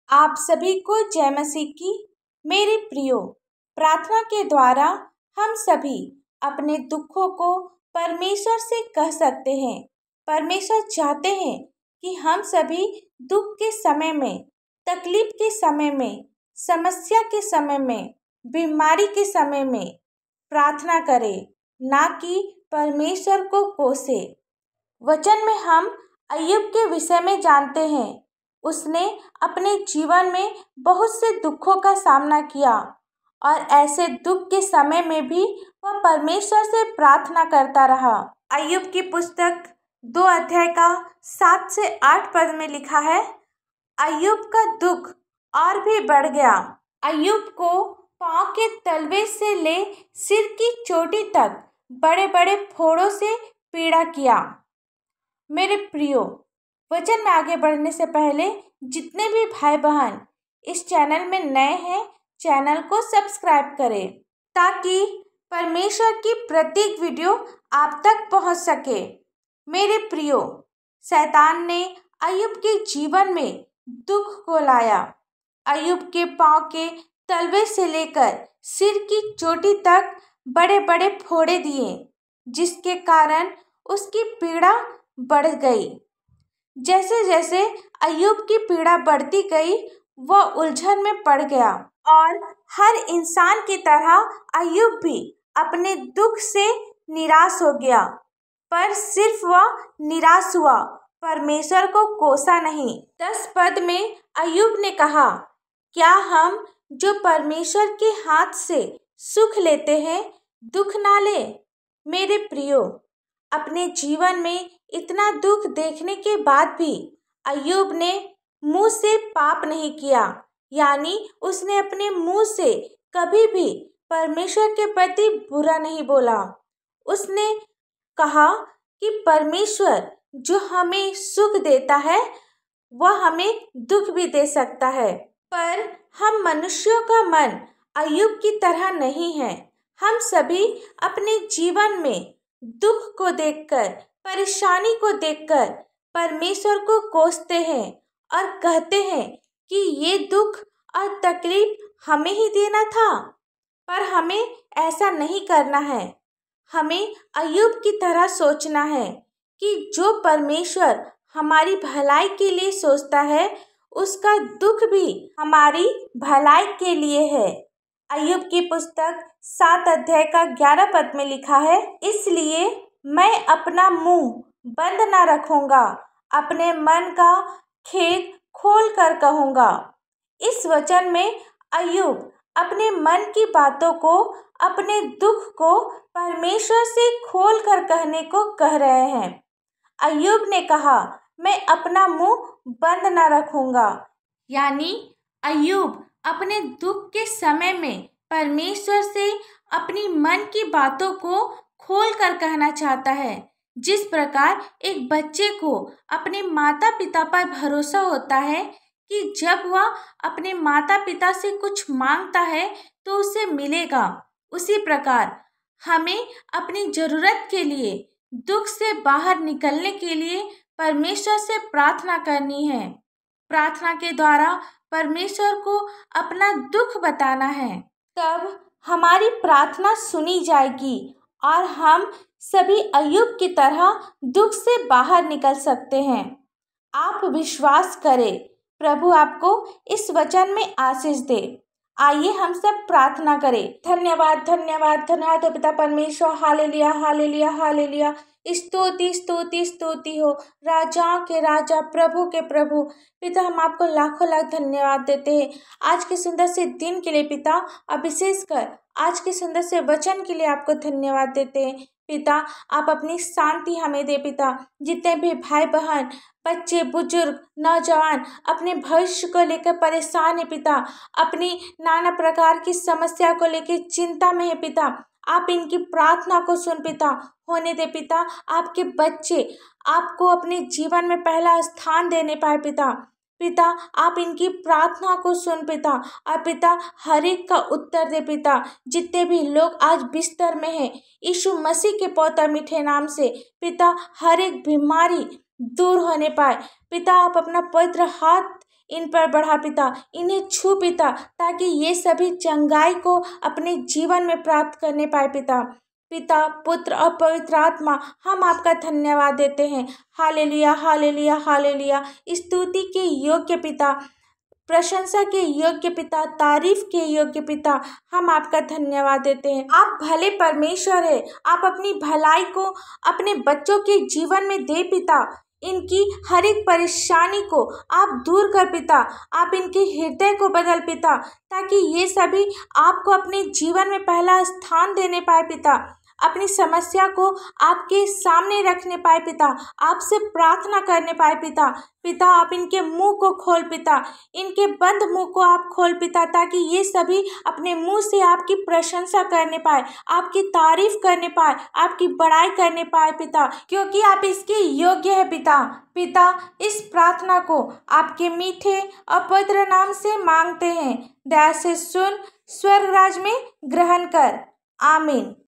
आप सभी को जय मसीह की। मेरे प्रियो, प्रार्थना के द्वारा हम सभी अपने दुखों को परमेश्वर से कह सकते हैं। परमेश्वर चाहते हैं कि हम सभी दुख के समय में, तकलीफ के समय में, समस्या के समय में, बीमारी के समय में प्रार्थना करें, ना कि परमेश्वर को कोसे। वचन में हम अय्यूब के विषय में जानते हैं। उसने अपने जीवन में बहुत से दुखों का सामना किया और ऐसे दुख के समय में भी वह परमेश्वर से प्रार्थना करता रहा। अय्यूब की पुस्तक 2 अध्याय का 7 से 8 पद में लिखा है, अय्यूब का दुख और भी बढ़ गया। अय्यूब को पाँव के तलवे से ले सिर की चोटी तक बड़े बड़े फोड़ों से पीड़ा किया। मेरे प्रियो, वचन में आगे बढ़ने से पहले जितने भी भाई बहन इस चैनल में नए हैं, चैनल को सब्सक्राइब करें ताकि परमेश्वर की प्रत्येक वीडियो आप तक पहुंच सके। मेरे प्रियो, शैतान ने अय्यूब के जीवन में दुख को लाया। अय्यूब के पाँव के तलवे से लेकर सिर की चोटी तक बड़े बड़े फोड़े दिए, जिसके कारण उसकी पीड़ा बढ़ गई। जैसे जैसे अय्यूब की पीड़ा बढ़ती गई, वह उलझन में पड़ गया और हर इंसान की तरह अय्यूब भी अपने दुख से निराश हो गया। पर सिर्फ वह निराश हुआ, परमेश्वर को कोसा नहीं। 10 पद में अय्यूब ने कहा, क्या हम जो परमेश्वर के हाथ से सुख लेते हैं दुख ना ले? मेरे प्रियो, अपने जीवन में इतना दुख देखने के बाद भी अय्यूब ने मुंह से पाप नहीं किया, यानी उसने अपने मुंह से कभी भी परमेश्वर के प्रति बुरा नहीं बोला। उसने कहा कि परमेश्वर जो हमें सुख देता है वह हमें दुख भी दे सकता है। पर हम मनुष्यों का मन अय्यूब की तरह नहीं है। हम सभी अपने जीवन में दुख को देखकर, परेशानी को देखकर परमेश्वर को कोसते हैं और कहते हैं कि ये दुख और तकलीफ हमें ही देना था। पर हमें ऐसा नहीं करना है। हमें अय्यूब की तरह सोचना है कि जो परमेश्वर हमारी भलाई के लिए सोचता है, उसका दुख भी हमारी भलाई के लिए है। अय्यूब की पुस्तक 7 अध्याय का 11 पद में लिखा है, इसलिए मैं अपना मुंह बंद न रखूंगा, अपने मन का खेद खोल कर कहूँगा। इस वचन में अय्यूब अपने मन की बातों को, अपने दुख को परमेश्वर से खोल कर कहने को कह रहे हैं। अय्यूब ने कहा, मैं अपना मुंह बंद न रखूंगा, यानी अय्यूब अपने दुख के समय में परमेश्वर से अपनी मन की बातों को खोल कर कहना चाहता है। जिस प्रकार एक बच्चे को अपने माता पिता पर भरोसा होता है कि जब वह अपने माता पिता से कुछ मांगता है तो उसे मिलेगा, उसी प्रकार हमें अपनी ज़रूरत के लिए, दुख से बाहर निकलने के लिए परमेश्वर से प्रार्थना करनी है। प्रार्थना के द्वारा परमेश्वर को अपना दुख बताना है, तब हमारी प्रार्थना सुनी जाएगी और हम सभी अय्यूब की तरह दुख से बाहर निकल सकते हैं। आप विश्वास करें, प्रभु आपको इस वचन में आशीष दे। आइए हम सब प्रार्थना करें। धन्यवाद धन्यवाद धन्यवाद हो पिता परमेश्वर। Hallelujah hallelujah hallelujah. स्तुति स्तुति स्तुति हो राजाओं के राजा, प्रभु के प्रभु। पिता, हम आपको लाखों लाख धन्यवाद देते हैं आज के सुंदर से दिन के लिए पिता, और विशेषकर आज के सुंदर से वचन के लिए आपको धन्यवाद देते हैं पिता। आप अपनी शांति हमें दे पिता। जितने भी भाई बहन, बच्चे, बुजुर्ग, नौजवान अपने भविष्य को लेकर परेशान है पिता, अपनी नाना प्रकार की समस्या को लेकर चिंता में है पिता, आप इनकी प्रार्थना को सुन पिता, होने दे पिता। आपके बच्चे आपको अपने जीवन में पहला स्थान देने पाए पिता। पिता, आप इनकी प्रार्थना को सुन पिता, और पिता हर एक का उत्तर दे पिता। जितने भी लोग आज बिस्तर में हैं, यीशु मसीह के पवित्र मीठे नाम से पिता, हर एक बीमारी दूर होने पाए पिता। आप अपना पवित्र हाथ इन पर बढ़ा पिता, इन्हें छू पिता, ताकि ये सभी चंगाई को अपने जीवन में प्राप्त करने पाए पिता। पिता, पुत्र और पवित्र आत्मा, हम आपका धन्यवाद देते हैं। Hallelujah, hallelujah, hallelujah. स्तुति के योग्य पिता, प्रशंसा के योग्य पिता, तारीफ के योग्य पिता, हम आपका धन्यवाद देते हैं। आप भले परमेश्वर है। आप अपनी भलाई को अपने बच्चों के जीवन में दे पिता। इनकी हर एक परेशानी को आप दूर कर पिता। आप इनके हृदय को बदल पिता, ताकि ये सभी आपको अपने जीवन में पहला स्थान देने पाए पिता। अपनी समस्या को आपके सामने रखने पाए पिता, आपसे प्रार्थना करने पाए पिता। पिता, आप इनके मुंह को खोल पिता, इनके बंद मुंह को आप खोल पिता, ताकि ये सभी अपने मुंह से आपकी प्रशंसा करने पाए, आपकी तारीफ करने पाए, आपकी बड़ाई करने पाए पिता, क्योंकि आप इसके योग्य है पिता। पिता, इस प्रार्थना को आपके मीठे और पवित्र नाम से मांगते हैं। दया से सुन, स्वर्ग राज में ग्रहण कर। आमीन।